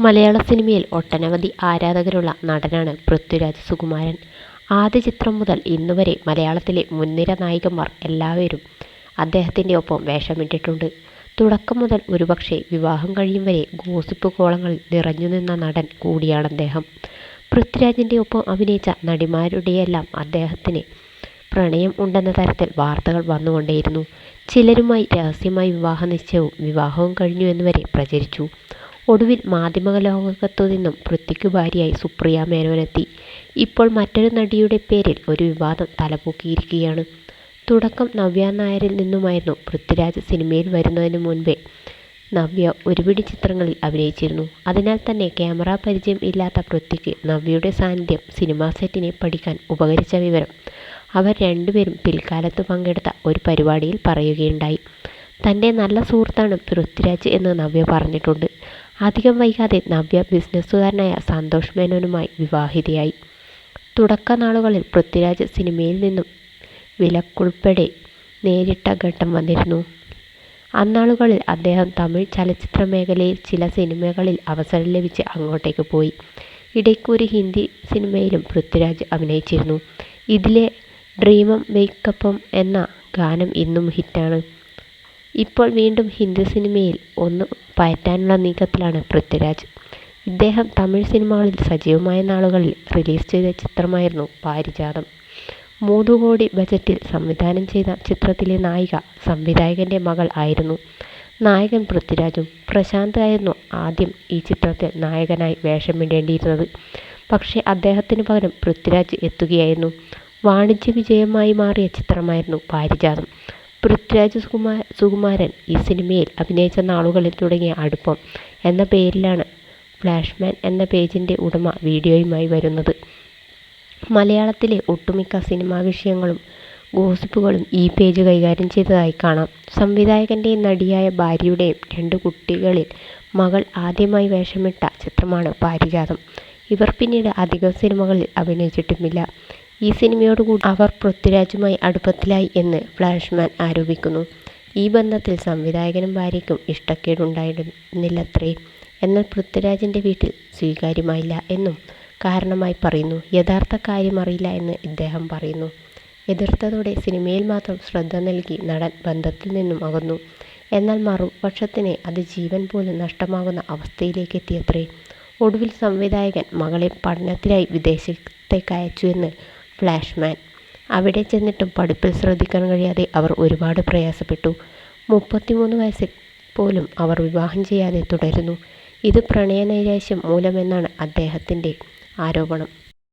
മലയാള സിനിമയിൽ ഒട്ടനവധി ആരാധകരുള്ള നടനാണ് പൃഥ്വിരാജ് സുകുമാരൻ. ആദ്യ ചിത്രം മുതൽ ഇന്നുവരെ മലയാളത്തിലെ മുൻനിര നായകന്മാർ എല്ലാവരും അദ്ദേഹത്തിൻ്റെ ഒപ്പം വേഷമിട്ടിട്ടുണ്ട്. തുടക്കം മുതൽ ഒരുപക്ഷെ വിവാഹം കഴിയും വരെ ഗോസിപ്പ് കോളങ്ങളിൽ നിറഞ്ഞുനിന്ന നടൻ കൂടിയാണദ്ദേഹം. പൃഥ്വിരാജിൻ്റെ ഒപ്പം അഭിനയിച്ച നടിമാരുടെയെല്ലാം അദ്ദേഹത്തിന് പ്രണയം ഉണ്ടെന്ന തരത്തിൽ വാർത്തകൾ വന്നുകൊണ്ടേയിരുന്നു. ചിലരുമായി രഹസ്യമായി വിവാഹ നിശ്ചയവും വിവാഹവും കഴിഞ്ഞു എന്നുവരെ പ്രചരിച്ചു. ഒടുവിൽ മാധ്യമലോകത്തു നിന്നും പൃഥ്വിക്ക് ഭാര്യയായി സുപ്രിയ മേനോനെത്തി. ഇപ്പോൾ മറ്റൊരു നടിയുടെ പേരിൽ ഒരു വിവാദം തലപൊക്കിയിരിക്കുകയാണ്. തുടക്കം നവ്യ നായരിൽ നിന്നുമായിരുന്നു. പൃഥ്വിരാജ് സിനിമയിൽ വരുന്നതിന് മുൻപേ നവ്യ ഒരുപിടി ചിത്രങ്ങളിൽ അഭിനയിച്ചിരുന്നു. അതിനാൽ തന്നെ ക്യാമറ പരിചയം ഇല്ലാത്ത പൃഥ്വിക്ക് നവ്യയുടെ സാന്നിധ്യം സിനിമാ സെറ്റിനെ പഠിക്കാൻ ഉപകരിച്ച വിവരം അവർ രണ്ടുപേരും പിൽക്കാലത്ത് പങ്കെടുത്ത ഒരു പരിപാടിയിൽ പറയുകയുണ്ടായി. തൻ്റെ നല്ല സുഹൃത്താണ് പൃഥ്വിരാജ് എന്ന് നവ്യ പറഞ്ഞിട്ടുണ്ട്. അധികം വൈകാതെ നവ്യ ബിസിനസ്സുകാരനായ സന്തോഷ് മേനോനുമായി വിവാഹിതയായി. തുടക്ക നാളുകളിൽ പൃഥ്വിരാജ് സിനിമയിൽ നിന്നും വിലക്കുൾപ്പെടെ നേരിട്ട ഘട്ടം വന്നിരുന്നു. അന്നാളുകളിൽ അദ്ദേഹം തമിഴ് ചലച്ചിത്ര മേഖലയിൽ ചില സിനിമകളിൽ അവസരം ലഭിച്ച് അങ്ങോട്ടേക്ക് പോയി. ഇടയ്ക്ക് ഒരു ഹിന്ദി സിനിമയിലും പൃഥ്വിരാജ് അഭിനയിച്ചിരുന്നു. ഇതിലെ ഡ്രീമം വെയ്ക്കപ്പം എന്ന ഗാനം ഇന്നും ഹിറ്റാണ്. ഇപ്പോൾ വീണ്ടും ഹിന്ദി സിനിമയിൽ ഒന്ന് പയറ്റാനുള്ള നീക്കത്തിലാണ് പൃഥ്വിരാജ്. ഇദ്ദേഹം തമിഴ് സിനിമകളിൽ സജീവമായ നാളുകളിൽ റിലീസ് ചെയ്ത ചിത്രമായിരുന്നു പാരിജാതം. 3 കോടി ബജറ്റിൽ സംവിധാനം ചെയ്ത ചിത്രത്തിലെ നായിക സംവിധായകൻ്റെ മകൾ ആയിരുന്നു. നായകൻ പൃഥ്വിരാജും. പ്രശാന്ത് ആയിരുന്നു ആദ്യം ഈ ചിത്രത്തിൽ നായകനായി വേഷമിടേണ്ടിയിരുന്നത്. പക്ഷേ അദ്ദേഹത്തിന് പകരം പൃഥ്വിരാജ് എത്തുകയായിരുന്നു. വാണിജ്യ വിജയമായി മാറിയ ചിത്രമായിരുന്നു പാരിജാതം. പൃഥ്വിരാജ് സുകുമാരൻ ഈ സിനിമയിൽ അഭിനയിച്ച നാളുകളിൽ തുടങ്ങിയ അടുപ്പം എന്ന പേരിലാണ് ഫ്ലാഷ്മാൻ എന്ന പേജിൻ്റെ ഉടമ വീഡിയോയുമായി വരുന്നത്. മലയാളത്തിലെ ഒട്ടുമിക്ക സിനിമാ വിഷയങ്ങളും ഗോസിപ്പുകളും ഈ പേജ് കൈകാര്യം ചെയ്തതായി കാണാം. സംവിധായകൻ്റെയും നടിയായ ഭാര്യയുടെയും 2 കുട്ടികളിൽ മകൾ ആദ്യമായി വേഷമിട്ട ചിത്രമാണ് പാരിജാതം. ഇവർ പിന്നീട് അധികം സിനിമകളിൽ അഭിനയിച്ചിട്ടുമില്ല. ഈ സിനിമയോടുകൂടി അവർ പൃഥ്വിരാജുമായി അടുപ്പത്തിലായി എന്ന് ഫ്ലാഷ്മാൻ ആരോപിക്കുന്നു. ഈ ബന്ധത്തിൽ സംവിധായകനും ഭാര്യയ്ക്കും ഇഷ്ടക്കേടുണ്ടായിരുന്നില്ലത്രേ. എന്നാൽ പൃഥ്വിരാജിൻ്റെ വീട്ടിൽ സ്വീകാര്യമായില്ല എന്നും കാരണമായി പറയുന്നു. യഥാർത്ഥ കാര്യം അറിയില്ല എന്ന് ഇദ്ദേഹം പറയുന്നു. എതിർത്തതോടെ സിനിമയിൽ മാത്രം ശ്രദ്ധ നൽകി നടൻ ബന്ധത്തിൽ നിന്നും അകന്നു. എന്നാൽ മറുപക്ഷത്തിന് അത് ജീവൻ പോലും നഷ്ടമാകുന്ന അവസ്ഥയിലേക്ക് എത്തിയത്രേ. ഒടുവിൽ സംവിധായകൻ മകളെ പഠനത്തിനായി വിദേശത്തേക്ക് അയച്ചു എന്ന് ഫ്ലാഷ്മാൻ. അവിടെ ചെന്നിട്ടും പഠിപ്പിൽ ശ്രദ്ധിക്കാൻ കഴിയാതെ അവർ ഒരുപാട് പ്രയാസപ്പെട്ടു. 33 വയസ്സിൽ പോലും അവർ വിവാഹം ചെയ്യാതെ തുടരുന്നു. ഇത് പ്രണയനൈരാശ്യം മൂലമെന്നാണ് അദ്ദേഹത്തിൻ്റെ ആരോപണം.